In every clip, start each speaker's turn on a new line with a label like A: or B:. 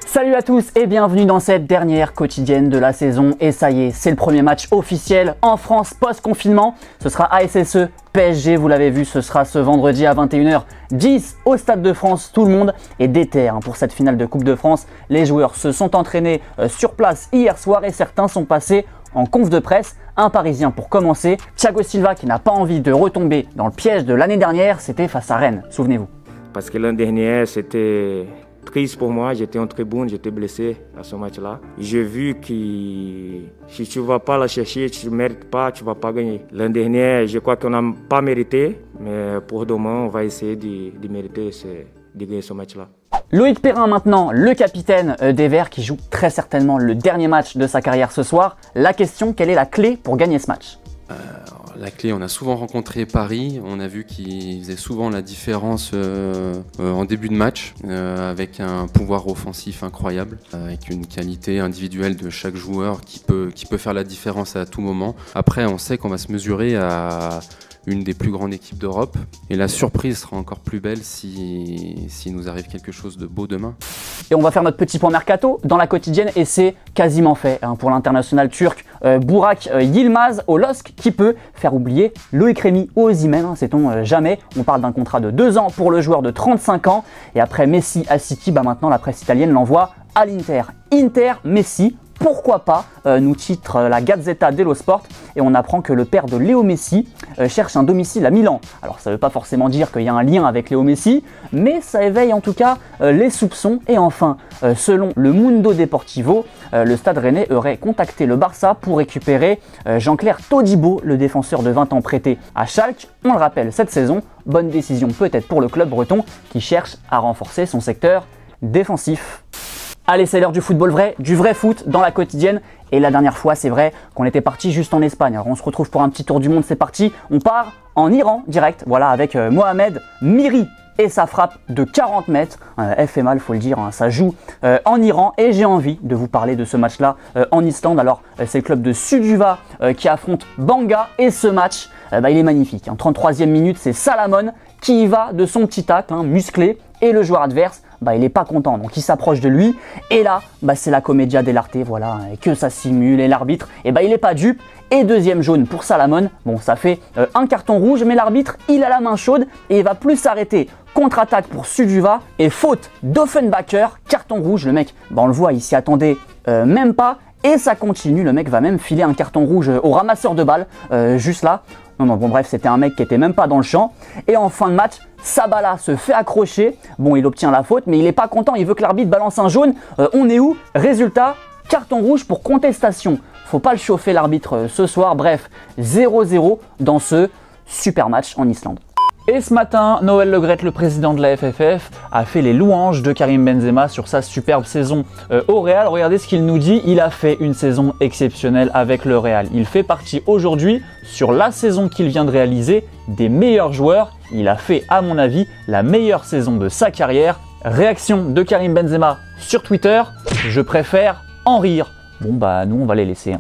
A: Salut à tous et bienvenue dans cette dernière quotidienne de la saison. Et ça y est, c'est le premier match officiel en France post-confinement. Ce sera ASSE PSG, vous l'avez vu, ce sera ce vendredi à 21h10 au Stade de France. Tout le monde est déter pour cette finale de Coupe de France. Les joueurs se sont entraînés sur place hier soir et certains sont passés en conf de presse. Un Parisien pour commencer, Thiago Silva qui n'a pas envie de retomber dans le piège de l'année dernière, c'était face à Rennes, souvenez-vous.
B: Parce que l'an dernier, c'était triste pour moi, j'étais en tribune, j'étais blessé à ce match-là. J'ai vu que si tu ne vas pas la chercher, tu ne mérites pas, tu ne vas pas gagner. L'an dernier, je crois qu'on n'a pas mérité, mais pour demain, on va essayer de mériter, de gagner ce match-là.
A: Loïc Perrin maintenant, le capitaine des Verts qui joue très certainement le dernier match de sa carrière ce soir. La question, quelle est la clé pour gagner ce match ?
C: La clé, on a souvent rencontré Paris, on a vu qu'ils faisaient souvent la différence en début de match, avec un pouvoir offensif incroyable, avec une qualité individuelle de chaque joueur qui peut faire la différence à tout moment. Après, on sait qu'on va se mesurer à une des plus grandes équipes d'Europe, et la surprise sera encore plus belle si nous arrive quelque chose de beau demain.
A: Et on va faire notre petit point mercato dans la quotidienne et c'est quasiment fait pour l'international turc Burak Yilmaz au LOSC qui peut faire oublier Loïc Rémy ou Osimhen, sait-on jamais. On parle d'un contrat de 2 ans pour le joueur de 35 ans et après Messi à City, maintenant la presse italienne l'envoie à l'Inter. Inter, Messi, pourquoi pas, nous titre la Gazzetta dello Sport et on apprend que le père de Léo Messi cherche un domicile à Milan. Alors ça ne veut pas forcément dire qu'il y a un lien avec Léo Messi, mais ça éveille en tout cas les soupçons. Et enfin, selon le Mundo Deportivo, le Stade Rennais aurait contacté le Barça pour récupérer Jean-Claire Todibo, le défenseur de 20 ans prêté à Schalke. On le rappelle, cette saison, bonne décision peut-être pour le club breton qui cherche à renforcer son secteur défensif. Allez, c'est l'heure du football vrai, du vrai foot dans la quotidienne. Et la dernière fois, c'est vrai qu'on était parti juste en Espagne. Alors on se retrouve pour un petit tour du monde, c'est parti. On part en Iran direct, voilà, avec Mohamed Miri et sa frappe de 40 mètres. Elle fait mal, faut le dire, ça joue en Iran. Et j'ai envie de vous parler de ce match-là en Islande. Alors c'est le club de Suduva qui affronte Banga. Et ce match, il est magnifique. En 33e minute, c'est Salamon qui y va de son petit tacle musclé. Et le joueur adverse, il n'est pas content, donc il s'approche de lui. Et là, c'est la commedia dell'arte, voilà, et que ça simule. Et l'arbitre, il n'est pas dupe. Et deuxième jaune pour Salamon. Bon, ça fait un carton rouge, mais l'arbitre, il a la main chaude et il va plus s'arrêter. Contre-attaque pour Suduva et faute d'Offenbacher, carton rouge. Le mec, on le voit, il s'y attendait même pas. Et ça continue, le mec va même filer un carton rouge au ramasseur de balles, juste là. Non, bref, c'était un mec qui était même pas dans le champ. Et en fin de match, Sabala se fait accrocher. Bon, il obtient la faute, mais il n'est pas content. Il veut que l'arbitre balance un jaune. On est où? Résultat, carton rouge pour contestation. Faut pas le chauffer l'arbitre ce soir. Bref, 0-0 dans ce super match en Islande. Et ce matin, Noël Le Graët, le président de la FFF, a fait les louanges de Karim Benzema sur sa superbe saison au Real. Regardez ce qu'il nous dit, il a fait une saison exceptionnelle avec le Real. Il fait partie aujourd'hui, sur la saison qu'il vient de réaliser, des meilleurs joueurs. Il a fait, à mon avis, la meilleure saison de sa carrière. Réaction de Karim Benzema sur Twitter, je préfère en rire. Bon nous on va les laisser.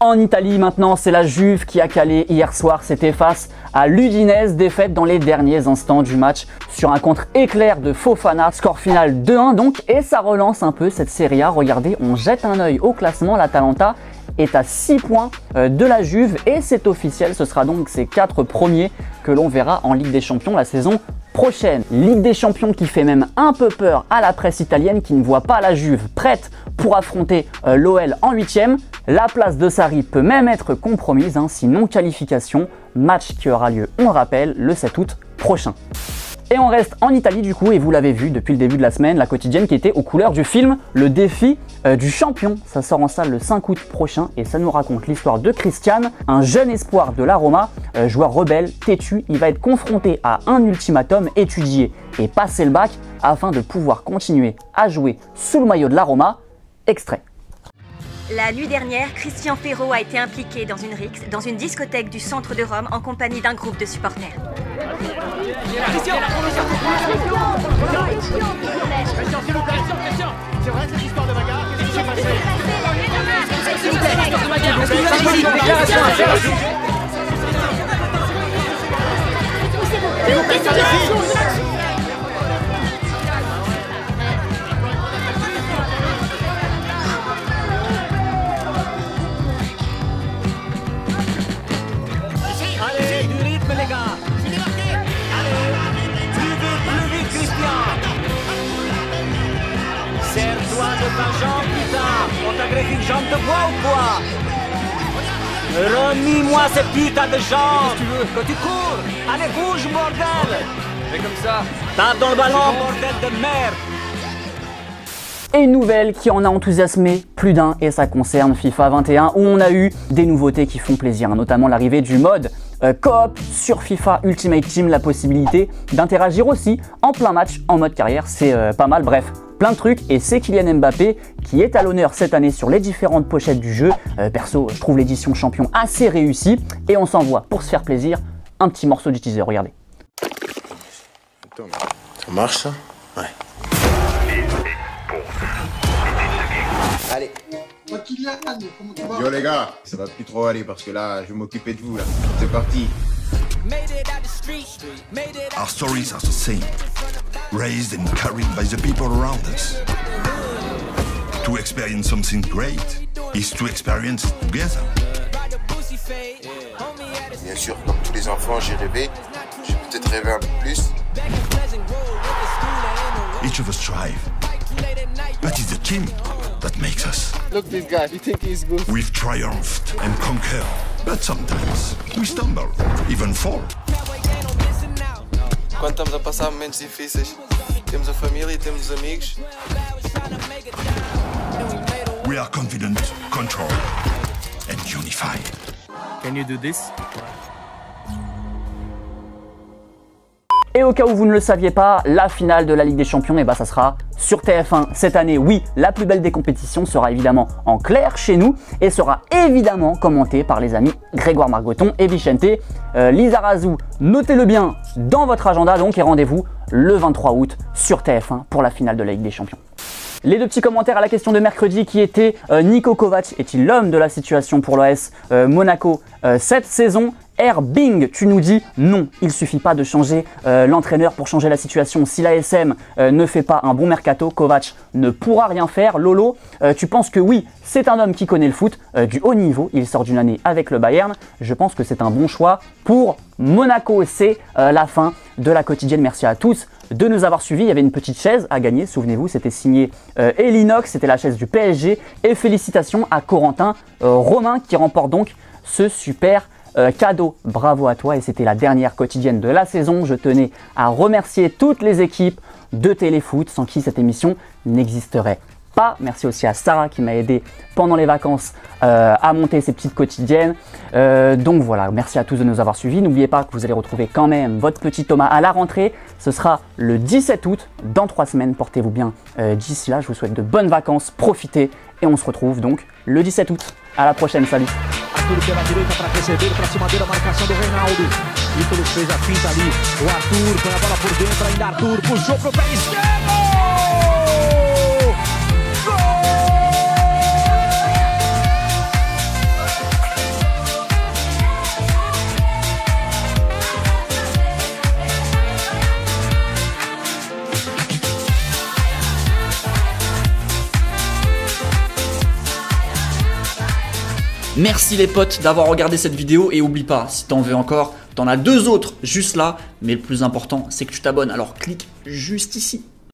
A: En Italie maintenant, c'est la Juve qui a calé hier soir, c'était face à l'Udinese, défaite dans les derniers instants du match sur un contre éclair de Fofana, score final 2-1 donc, et ça relance un peu cette Serie A. Regardez, on jette un œil au classement, l'Atalanta est à 6 points de la Juve et c'est officiel, ce sera donc ces 4 premiers que l'on verra en Ligue des Champions la saison prochaine. Ligue des Champions qui fait même un peu peur à la presse italienne qui ne voit pas la Juve prête pour affronter l'OL en 8e. La place de Sarri peut même être compromise, sinon qualification. Match qui aura lieu, on le rappelle, le 7 août prochain. Et on reste en Italie du coup, et vous l'avez vu depuis le début de la semaine, la quotidienne qui était aux couleurs du film Le Défi du Champion. Ça sort en salle le 5 août prochain et ça nous raconte l'histoire de Christian, un jeune espoir de la Roma, joueur rebelle, têtu. Il va être confronté à un ultimatum, étudier et passer le bac afin de pouvoir continuer à jouer sous le maillot de la Roma. Extrait.
D: La nuit dernière, Christian Ferro a été impliqué dans une rixe dans une discothèque du centre de Rome en compagnie d'un groupe de supporters.
E: Christian, s'il vous plaît, Christian. C'est vrai cette histoire de bagarre? Qu'est-ce qui s'est passé? Déclaration à faire. Allez, du rythme les gars. Allez, plus vite Christian. Serre-toi de ta jambe putain. On t'a greffé une jambe de bois ou quoi? Remis-moi ces putains de jambes. Qu'est-ce que tu veux? Quand tu cours. Allez, bouge bordel.
F: Fais comme ça.
E: Tape dans le ballon, bordel de merde.
A: Et une nouvelle qui en a enthousiasmé plus d'un, et ça concerne FIFA 21 où on a eu des nouveautés qui font plaisir, notamment l'arrivée du mode coop sur FIFA Ultimate Team, la possibilité d'interagir aussi en plein match en mode carrière, c'est pas mal, bref, plein de trucs, et c'est Kylian Mbappé qui est à l'honneur cette année sur les différentes pochettes du jeu. Perso, je trouve l'édition champion assez réussie, et on s'envoie pour se faire plaisir un petit morceau du teaser, regardez.
G: Ça marche ça? Ouais.
H: Allez.
G: Yo les gars, ça va plus trop aller parce que là, je vais m'occuper de vous là. C'est parti.
I: Our stories are the same, raised and carried by the people around us. To experience something great is to experience it together.
G: Bien sûr, comme tous les enfants, j'ai rêvé. J'ai peut-être rêvé un peu plus.
I: Each of us strive, but it's the team that makes us.
H: Look this guy, you think he's good?
I: We've triumphed and conquered, but sometimes we stumble, even fall.
J: Quando estamos a passar momentos difíceis, temos a família e temos os amigos.
I: We are confident, controlled, and unified.
F: Can you do this?
A: Et au cas où vous ne le saviez pas, la finale de la Ligue des Champions, ça sera sur TF1 cette année. Oui, la plus belle des compétitions sera évidemment en clair chez nous et sera évidemment commentée par les amis Grégoire Margoton et Vicente Lizarazu. Notez-le bien dans votre agenda donc et rendez-vous le 23 août sur TF1 pour la finale de la Ligue des Champions. Les deux petits commentaires à la question de mercredi qui était Niko Kovac est-il l'homme de la situation pour l'AS Monaco cette saison? Bing, tu nous dis non, il suffit pas de changer l'entraîneur pour changer la situation. Si l'ASM ne fait pas un bon mercato, Kovac ne pourra rien faire. Lolo, tu penses que oui, c'est un homme qui connaît le foot du haut niveau. Il sort d'une année avec le Bayern. Je pense que c'est un bon choix pour Monaco. C'est la fin de la quotidienne. Merci à tous de nous avoir suivis. Il y avait une petite chaise à gagner, souvenez-vous, c'était signé Elinox, c'était la chaise du PSG. Et félicitations à Corentin Romain qui remporte donc ce super cadeau. Bravo à toi, et c'était la dernière quotidienne de la saison. Je tenais à remercier toutes les équipes de Téléfoot sans qui cette émission n'existerait pas. Merci aussi à Sarah qui m'a aidé pendant les vacances à monter ces petites quotidiennes. Donc voilà, merci à tous de nous avoir suivis. N'oubliez pas que vous allez retrouver quand même votre petit Thomas à la rentrée. Ce sera le 17 août, dans 3 semaines. Portez-vous bien d'ici là. Je vous souhaite de bonnes vacances, profitez et on se retrouve donc le 17 août. À la prochaine, salut.
K: Arthur pela direita para receber, para cima dele a marcação do Reinaldo. Ítalo fez a finta ali. O Arthur põe a bola por dentro, ainda Arthur puxou pro pé esquerdo.
L: Merci les potes d'avoir regardé cette vidéo et oublie pas, si t'en veux encore, t'en as 2 autres juste là, mais le plus important c'est que tu t'abonnes, alors clique juste ici.